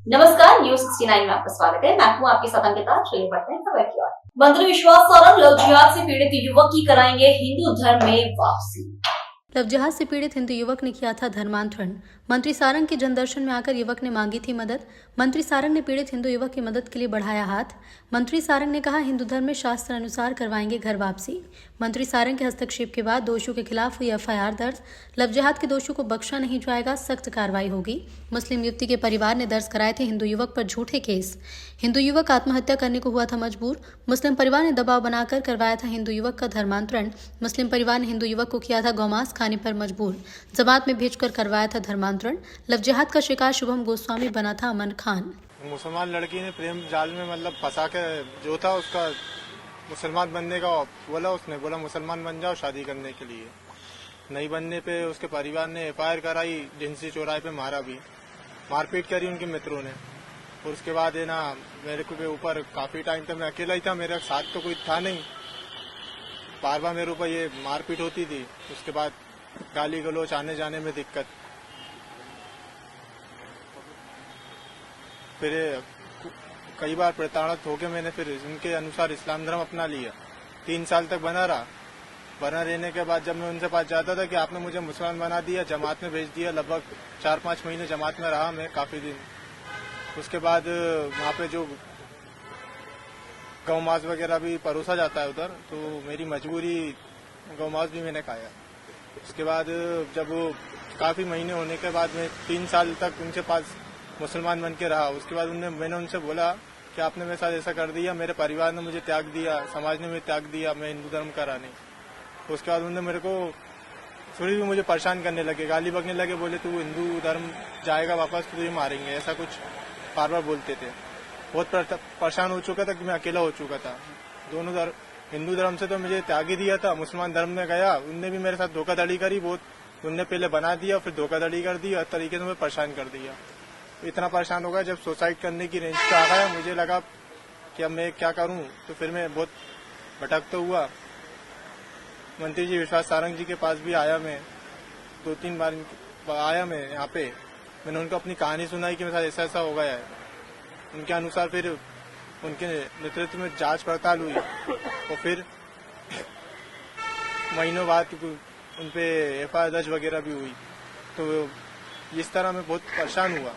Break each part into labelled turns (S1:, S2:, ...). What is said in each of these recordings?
S1: नमस्कार, न्यूज 69 में आपका स्वागत है। मैं हूं आपके साथ अंकिता। चलिए बढ़ते हैं खबर की ओर। मंत्री विश्वास सारंग लव जिहाद से पीड़ित युवक की कराएंगे हिंदू धर्म में वापसी।
S2: लव जिहाद से पीड़ित हिंदू युवक ने किया था धर्मांतरण। मंत्री सारंग के जनदर्शन में आकर युवक ने मांगी थी मदद। मंत्री सारंग ने पीड़ित हिंदू युवक की मदद के लिए बढ़ाया हाथ। मंत्री सारंग ने कहा, हिंदू धर्म में शास्त्र अनुसार करवाएंगे घर वापसी। मंत्री सारंग के हस्तक्षेप के बाद दोषियों के खिलाफ हुई एफआईआर दर्ज। लव जिहाद के दोषियों को बख्शा नहीं जाएगा, सख्त कार्रवाई होगी। मुस्लिम युवती के परिवार ने दर्ज कराए थे हिंदू युवक पर झूठे केस। हिंदू युवक आत्महत्या करने को हुआ था मजबूर। मुस्लिम परिवार ने दबाव बनाकर करवाया था हिंदू युवक का धर्मांतरण। मुस्लिम परिवार ने हिंदू युवक को किया था गौमांस खाने पर मजबूर। जमात में भेजकर करवाया था धर्मांतरण। लव जिहाद का शिकार शुभम गोस्वामी बना था अमन खान।
S3: मुसलमान लड़की ने प्रेम जाल में मतलब फंसा के जो था उसका मुसलमान बनने का बोला, उसने बोला मुसलमान बन जाओ शादी करने के लिए। नहीं बनने पे उसके परिवार ने एफआईआर कराई, जिनसी चौराहे पे मारा भी, मारपीट करी उनके मित्रों ने। और उसके बाद है ना मेरे को के ऊपर काफी टाइम तक मैं अकेला ही था, मेरे साथ तो कोई था नहीं। बार बार मेरे ऊपर ये मारपीट होती थी। उसके बाद गाली गलौच, आने जाने में दिक्कत। फिर कई बार प्रताड़ित होकर मैंने फिर उनके अनुसार इस्लाम धर्म अपना लिया। 3 साल तक बना रहा। बना रहने के बाद जब मैं उनसे पास जाता था कि आपने मुझे मुसलमान बना दिया, जमात में भेज दिया। लगभग 4-5 महीने जमात में रहा मैं, काफी दिन। उसके बाद वहाँ पे जो गौ मांस वगैरह भी परोसा जाता है उधर, तो मेरी मजबूरी गौ मांस भी मैंने खाया। उसके बाद जब काफी महीने होने के बाद मैं 3 साल तक उनके पास मुसलमान बन के रहा। उसके बाद मैंने उनसे बोला कि आपने मेरे साथ ऐसा कर दिया, मेरे परिवार ने मुझे त्याग दिया, समाज ने मुझे त्याग दिया, मैं हिंदू धर्म का रहा नहीं। उसके बाद उन्होंने मेरे को थोड़ी भी मुझे परेशान करने लगे, गाली बकने लगे। बोले तू हिंदू धर्म जाएगा वापस तो तुझे मारेंगे, ऐसा कुछ बार बार बोलते थे। बहुत परेशान हो चुका था कि मैं अकेला हो चुका था। दोनों हिंदू धर्म से तो मुझे त्याग ही दिया था, मुसलमान धर्म में गया, उनने भी मेरे साथ धोखाधड़ी करी बहुत। उनने पहले बना दिया, फिर धोखाधड़ी कर दी, हर तरीके से मुझे परेशान कर दिया। इतना परेशान हो गया जब सुसाइड करने की रेंज पे आ गया, मुझे लगा कि अब मैं क्या करूं। तो फिर मैं बहुत भटकता हुआ मंत्री जी विश्वास सारंग जी के पास भी आया। मैं 2-3 बार आया मैं यहाँ पे। मैंने उनको अपनी कहानी सुनाई कि मेरे साथ ऐसा ऐसा हो गया है। उनके अनुसार फिर उनके नेतृत्व में जांच पड़ताल हुई और फिर महीनों बाद उनपे एफआईआर दर्ज वगैरह भी हुई। तो इस तरह मैं बहुत परेशान हुआ।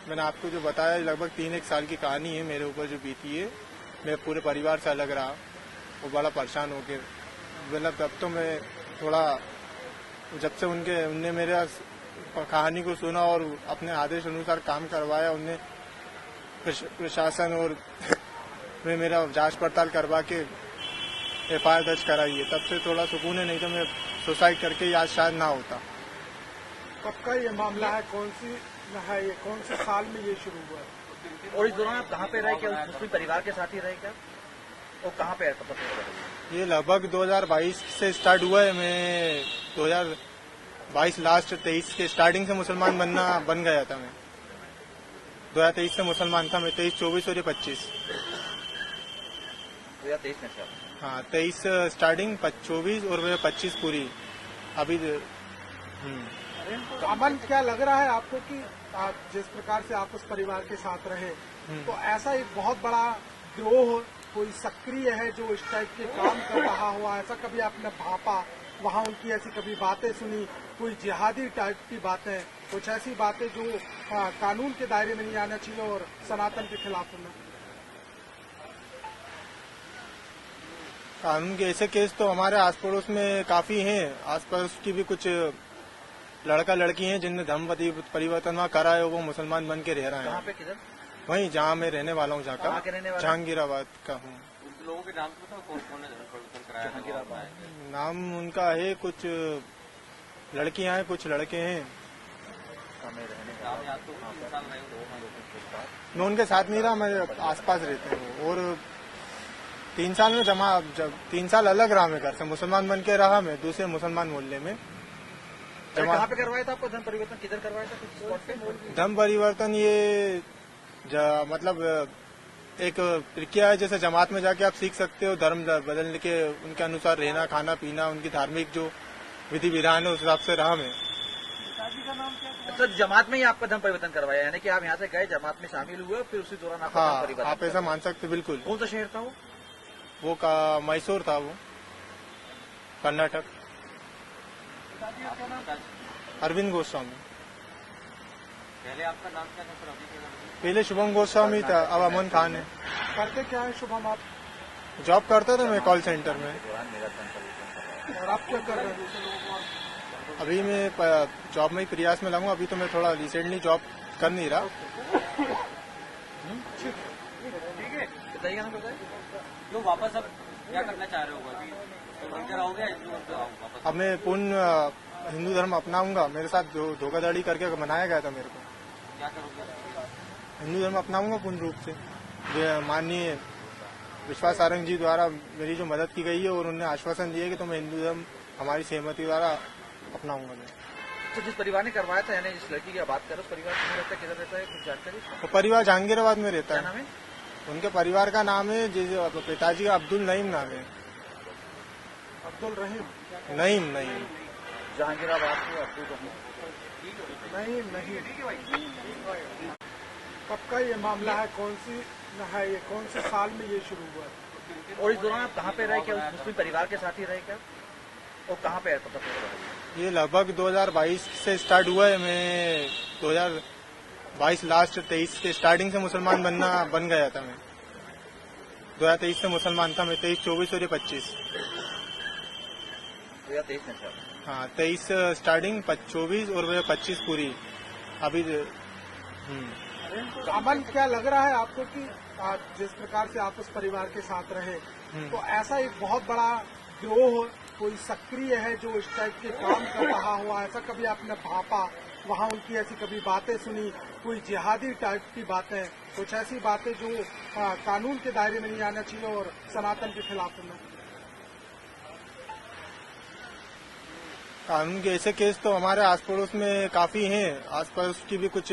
S3: मैंने आपको जो बताया लगभग 3-1 साल की कहानी है मेरे ऊपर जो बीती है। मैं पूरे परिवार से अलग रहा, वो बड़ा परेशान हो गए। मतलब तब तो मैं थोड़ा, जब से उनने मेरे कहानी को सुना और अपने आदेश अनुसार काम करवाया, उनने प्रशासन और में मेरा जांच पड़ताल करवा के एफआईआर दर्ज कराई है, तब से थोड़ा सुकून है। नहीं तो मैं सुसाइड करके आज शायद ना होता।
S4: कब का ये मामला है, कौन से साल में ये शुरू हुआ है?
S5: और इस दौरान आप कहाँ पे रहे? क्या मुस्लिम परिवार के साथ ही रहे क्या? और कहाँ पे
S3: ये लगभग 2022 से स्टार्ट हुआ है। मैं 2022 लास्ट 23 के स्टार्टिंग से मुसलमान बन गया था। मैं 2023 से मुसलमान था। मैं 23, 24 और 25
S5: 2023 में से?
S3: हाँ, 23 स्टार्टिंग, 24 और 25 पूरी अभी।
S4: तो अमन, क्या लग रहा है आपको कि जिस प्रकार से आप उस परिवार के साथ रहे, तो ऐसा एक बहुत बड़ा गिरोह कोई सक्रिय है जो इस टाइप के काम कर रहा हुआ, ऐसा कभी आपने भापा? वहाँ उनकी ऐसी कभी बातें सुनी, कोई जिहादी टाइप की बातें, कुछ ऐसी बातें जो कानून के दायरे में नहीं आना चाहिए और सनातन के खिलाफ होना?
S3: कानून के ऐसे केस तो हमारे आस पड़ोस में काफी हैं। आस पड़ोस की भी कुछ लड़का लड़की हैं जिनने धर्म परिवर्तन वहाँ करा है, वो मुसलमान बन के रह रहे हैं।
S5: कहाँ पे, किधर?
S3: वहीं जहाँ मैं रहने वाला हूँ,
S5: कहाँ के रहने वाले?
S3: जहांगीराबाद का हूँ।
S5: लोगों के नाम तो बताओ, कौन है धर्म परिवर्तन कराया? जहांगीराबाद
S3: नाम उनका है, कुछ लड़कियां हैं, कुछ लड़के हैं। मैं उनके साथ नहीं रहा, मैं आसपास रहते हैं। और 3 साल में 3 साल अलग रहा मैं घर से। मुसलमान बन के रहा मैं दूसरे मुसलमान मोहल्ले में।
S5: कहाँ पे करवाया था आपको धर्म परिवर्तन? किधर करवाया था? कुछ स्पॉट पे?
S3: धर्म परिवर्तन ये मतलब एक प्रक्रिया है, जैसे जमात में जाके आप सीख सकते हो धर्म बदलने के, उनके अनुसार रहना, खाना पीना, उनकी धार्मिक जो विधि विधान है उस हिसाब से रहा मैं।
S4: का नाम क्या है?
S5: सर जमात में ही आपका धर्म परिवर्तन करवाया, यानी कि आप यहाँ से गए, जमात में शामिल हुए, फिर उसी दौरान आपका धर्म
S3: हाँ,
S5: परिवर्तन
S3: आप ऐसा मान सकते बिल्कुल।
S5: कौन सा शहर था वो?
S3: वो का मैसूर था, वो कर्नाटक।
S4: पिताजी का क्या नाम था?
S3: अरविंद गोस्वामी।
S5: पहले आपका नाम क्या था सर? अभी
S3: पहले शुभम गोस्वामी था, अब अमन खान है।
S4: करते क्या है शुभम आप?
S3: जॉब करता था मैं कॉल सेंटर में।
S4: और आप क्या कर रहे हैं?
S3: अभी मैं जॉब में ही प्रयास में लगूंगा। अभी तो मैं थोड़ा रिसेंटली जॉब कर नहीं रहा।
S5: ठीक है, बताइए ना, बताइए क्यों वापस अब क्या करना चाह रहे हो? अभी तो हो गया, वापस
S3: अब मैं पूर्ण हिंदू धर्म अपनाऊंगा। मेरे साथ जो धोखाधड़ी करके मनाया गया था मेरे को,
S5: क्या करोगे?
S3: हिंदू धर्म अपनाऊंगा पूर्ण रूप से। माननीय विश्वास सारंग जी द्वारा मेरी जो मदद की गई है और उन्होंने आश्वासन दिया कि तो मैं हिंदू धर्म हमारी सहमति द्वारा अपनाऊंगा मैं।
S5: तो जिस परिवार ने करवाया था, यानी जिस लड़की की बात करो, उस परिवार कहाँ रहता है, किधर रहता है, कुछ जानकारी?
S3: तो परिवार जहांगीराबाद में रहता
S5: क्या
S3: है।
S5: नाम है?
S3: उनके परिवार का नाम है, पिताजी का अब्दुल नईम नाम है।
S4: अब्दुल रहीम?
S3: नईम नईम।
S5: जहांगीराबाद से अब्दुल
S4: नहीं। कब का ये मामला है? कौन सी है ये? कौन से साल में ये शुरू हुआ है?
S5: और इस दौरान आप कहाँ पे रहे? क्या उस मुस्लिम परिवार के साथ ही रहे क्या? और कहाँ पे है पता चला?
S3: ये लगभग 2022 से स्टार्ट हुआ है। मैं 2022 लास्ट 23 के स्टार्टिंग से मुसलमान बन गया था मैं। 2023 से मुसलमान था मैं। 23, 24 और ये 25।
S5: 2023 में था।
S3: हाँ, 23 स्टार्टिंग, 24 और वह 25 पूरी अभी।
S4: अमन, क्या लग रहा है आपको कि जिस प्रकार से आप उस परिवार के साथ रहे, तो ऐसा एक बहुत बड़ा गिरोह कोई सक्रिय है जो इस टाइप के काम कर रहा हुआ? ऐसा कभी आपने भापा? वहाँ उनकी ऐसी कभी बातें सुनी, कोई जिहादी टाइप की बातें, कुछ ऐसी बातें जो कानून के दायरे में नहीं आना चाहिए और सनातन के खिलाफ होना?
S3: कानून के ऐसे केस तो हमारे आस पड़ोस में काफी हैं। आस पड़ोस की भी कुछ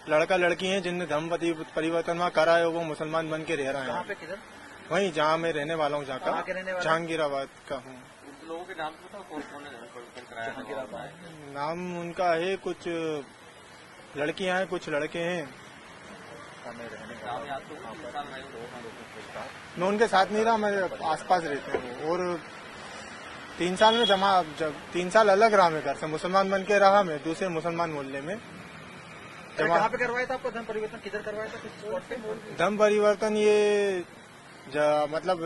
S3: लड़का लड़की हैं जिनने धर्म परिवर्तन वहाँ करा है, वो मुसलमान बन के रह रहे
S5: कहाँ
S3: हैं।
S5: पे, किधर?
S3: वहीं जहाँ मैं रहने वाला हूँ,
S5: कहाँ के रहने वाले?
S3: जहांगीराबाद का हूँ।
S5: उन लोगों के नाम पता कौन कौन है धर्म परिवर्तन कराया? जहांगीराबाद
S3: नाम उनका है, कुछ लड़कियां हैं, कुछ लड़के हैं। मैं उनके साथ नहीं रहा, मैं आसपास रहते हैं वो। और 3 साल में जब 3 साल अलग रहा मैं घर से, मुसलमान बन के रहा मैं दूसरे मुसलमान मोहल्ले में।
S5: कहाँ पे करवाया था आपको धर्म परिवर्तन? किधर करवाया था? कुछ स्पॉट पे?
S3: धर्म परिवर्तन ये मतलब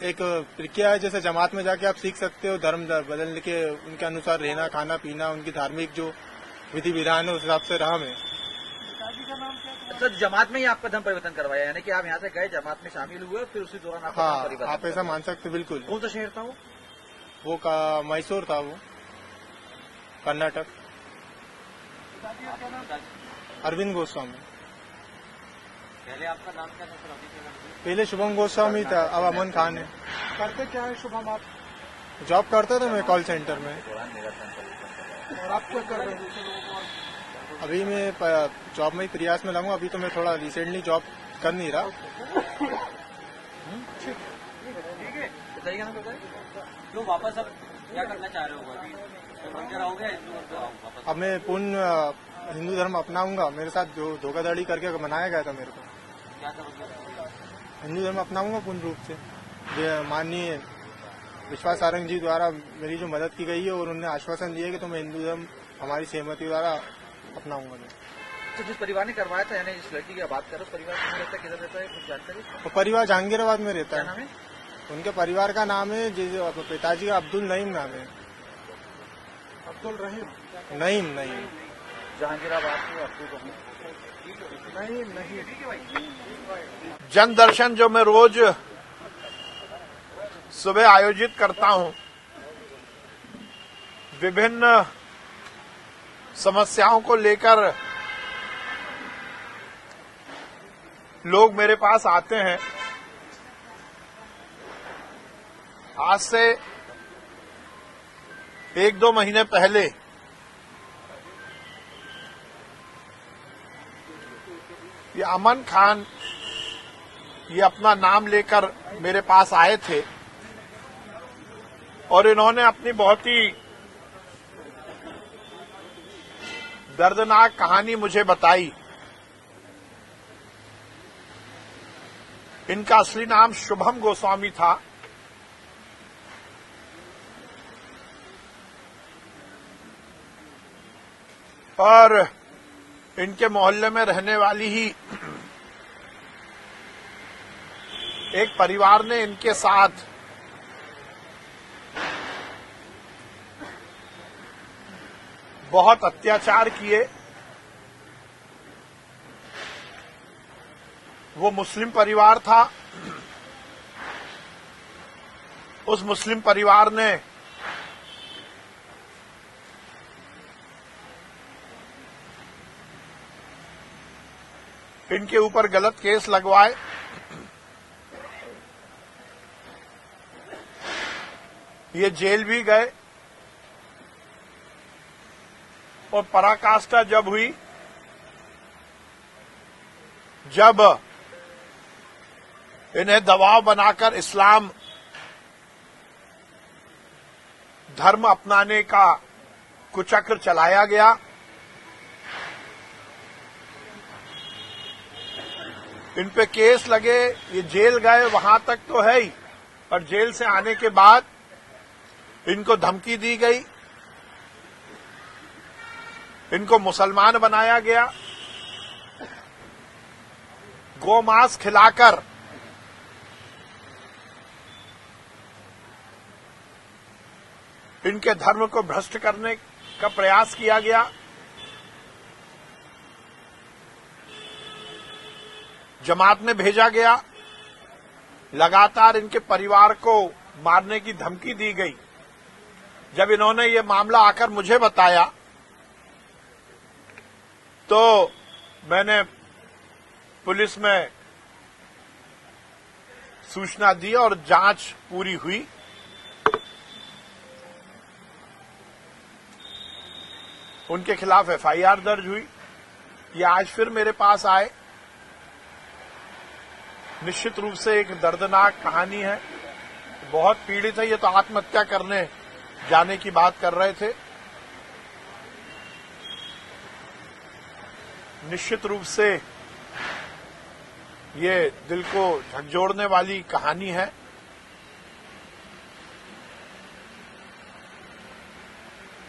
S3: एक प्रक्रिया है, जैसे जमात में जाके आप सीख सकते हो धर्म बदलने के, उनके अनुसार रहना, खाना पीना, उनकी धार्मिक जो विधि विधान है उस हिसाब से रहा मैं।
S4: पिताजी का नाम क्या है?
S5: सर जमात में ही आपका धर्म परिवर्तन करवाया, यानी कि आप यहाँ से गए, जमात में शामिल हुए, फिर उसी दौरान आपका धर्म
S3: हाँ,
S5: परिवर्तन
S3: आप ऐसा मान सकते बिल्कुल।
S5: कौन सा शहर था वो?
S3: वो का मैसूर था, वो कर्नाटक।
S4: पिताजी का क्या नाम था?
S3: अरविंद गोस्वामी।
S5: पहले आपका नाम क्या था सर? अभी
S3: पहले शुभम गोस्वामी था, अब अमन खान है।
S4: करते क्या है शुभम आप?
S3: जॉब करता था मैं कॉल सेंटर में।
S4: और आप क्या कर रहे हैं?
S3: अभी मैं जॉब में ही प्रयास में लगूंगा। अभी तो मैं थोड़ा रिसेंटली जॉब कर नहीं रहा।
S5: ठीक है, बताइए ना, बताइए क्यों वापस अब क्या करना चाह रहे हो? अभी तो हो गया, वापस
S3: अब मैं पूर्ण हिंदू धर्म अपनाऊंगा। मेरे साथ जो धोखाधड़ी करके मनाया गया था मेरे को,
S5: क्या करोगे?
S3: हिंदू धर्म अपनाऊंगा पूर्ण रूप से। माननीय विश्वास सारंग जी द्वारा मेरी जो मदद की गई है और उन्होंने आश्वासन दिया कि तो मैं हिंदू धर्म हमारी सहमति द्वारा अपनाऊंगा मैं।
S5: तो जिस परिवार ने करवाया था, यानी जिस लड़की की बात करो, उस परिवार कहाँ रहता है, किधर रहता है, कुछ जानकारी?
S3: तो परिवार जहांगीराबाद में रहता
S5: क्या
S3: है।
S5: नाम है?
S3: उनके परिवार का नाम है, पिताजी का अब्दुल नईम नाम है।
S4: अब्दुल रहीम?
S3: नईम नईम।
S5: जहांगीराबाद से अब्दुल
S4: नहीं।
S6: जन दर्शन जो मैं रोज सुबह आयोजित करता हूं, विभिन्न समस्याओं को लेकर लोग मेरे पास आते हैं। आज से 1-2 महीने पहले ये अमन खान ये अपना नाम लेकर मेरे पास आए थे और इन्होंने अपनी बहुत ही दर्दनाक कहानी मुझे बताई। इनका असली नाम शुभम गोस्वामी था। और इनके मोहल्ले में रहने वाली ही एक परिवार ने इनके साथ बहुत अत्याचार किए। वो मुस्लिम परिवार था। उस मुस्लिम परिवार ने इनके ऊपर गलत केस लगवाए। ये जेल भी गए और पराकाष्ठा जब हुई, जब इन्हें दबाव बनाकर इस्लाम धर्म अपनाने का कुचक्र चलाया गया, इन पे केस लगे, ये जेल गए, वहां तक तो है ही, पर जेल से आने के बाद इनको धमकी दी गई, इनको मुसलमान बनाया गया, गोमांस खिलाकर इनके धर्म को भ्रष्ट करने का प्रयास किया गया। जमात में भेजा गया। लगातार इनके परिवार को मारने की धमकी दी गई। जब इन्होंने ये मामला आकर मुझे बताया तो मैंने पुलिस में सूचना दी और जांच पूरी हुई। उनके खिलाफ एफआईआर दर्ज हुई। ये आज फिर मेरे पास आए। निश्चित रूप से एक दर्दनाक कहानी है। बहुत पीड़ित है। ये तो आत्महत्या करने जाने की बात कर रहे थे। निश्चित रूप से ये दिल को झकझोरने वाली कहानी है।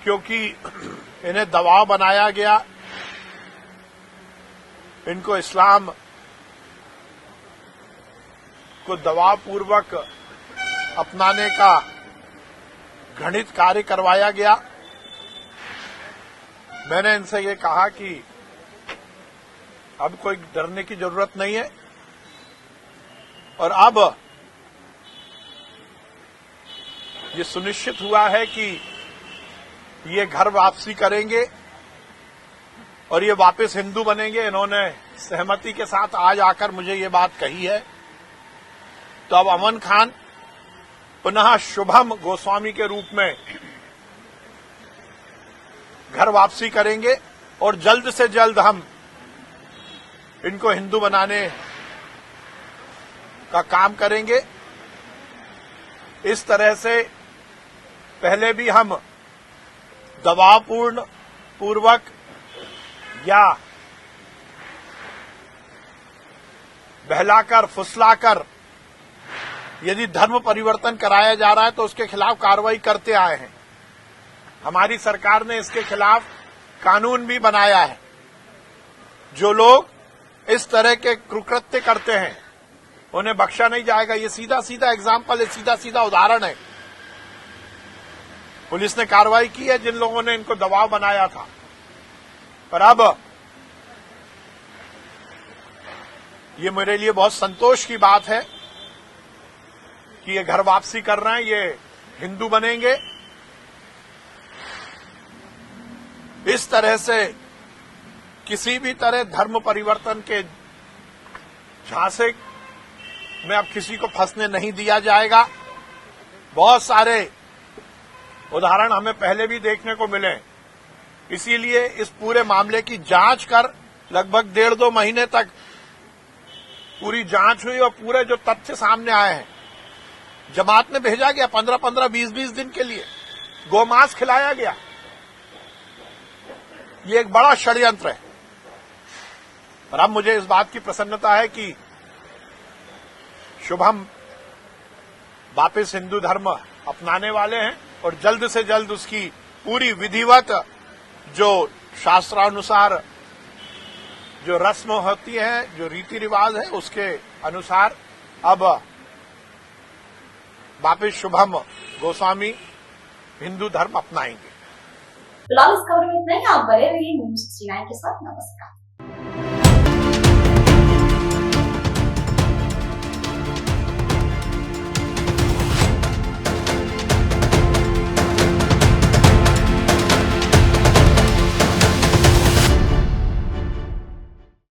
S6: क्योंकि इन्हें दबाव बनाया गया, इनको इस्लाम को दबावपूर्वक अपनाने का घृणित कार्य करवाया गया। मैंने इनसे ये कहा कि अब कोई डरने की जरूरत नहीं है और अब ये सुनिश्चित हुआ है कि ये घर वापसी करेंगे और ये वापस हिंदू बनेंगे। इन्होंने सहमति के साथ आज आकर मुझे ये बात कही है। तो अब अमन खान पुनः शुभम गोस्वामी के रूप में घर वापसी करेंगे और जल्द से जल्द हम इनको हिंदू बनाने का काम करेंगे। इस तरह से पहले भी हम दबावपूर्ण पूर्वक या बहलाकर फुसलाकर यदि धर्म परिवर्तन कराया जा रहा है तो उसके खिलाफ कार्रवाई करते आए हैं। हमारी सरकार ने इसके खिलाफ कानून भी बनाया है। जो लोग इस तरह के कुकृत्य करते हैं उन्हें बख्शा नहीं जाएगा। ये सीधा सीधा एग्जाम्पल है, सीधा सीधा उदाहरण है। पुलिस ने कार्रवाई की है जिन लोगों ने इनको दबाव बनाया था। पर अब ये मेरे लिए बहुत संतोष की बात है कि ये घर वापसी कर रहे हैं, ये हिंदू बनेंगे। इस तरह से किसी भी तरह धर्म परिवर्तन के झांसे में अब किसी को फंसने नहीं दिया जाएगा। बहुत सारे उदाहरण हमें पहले भी देखने को मिले। इसीलिए इस पूरे मामले की जांच कर लगभग 1.5-2 महीने तक पूरी जांच हुई और पूरे जो तथ्य सामने आए हैं, जमात में भेजा गया 15-15, 20-20 दिन के लिए, गोमांस खिलाया गया। ये एक बड़ा षड्यंत्र है। और अब मुझे इस बात की प्रसन्नता है कि शुभम वापस हिंदू धर्म अपनाने वाले हैं और जल्द से जल्द उसकी पूरी विधिवत जो शास्त्रानुसार जो रस्म होती है, जो रीति रिवाज है, उसके अनुसार अब वापस शुभम गोस्वामी हिंदू धर्म अपनाएंगे।
S1: फिलहाल इस खबर में इतना ही। आप बने रहिए News 69 के साथ। नमस्कार।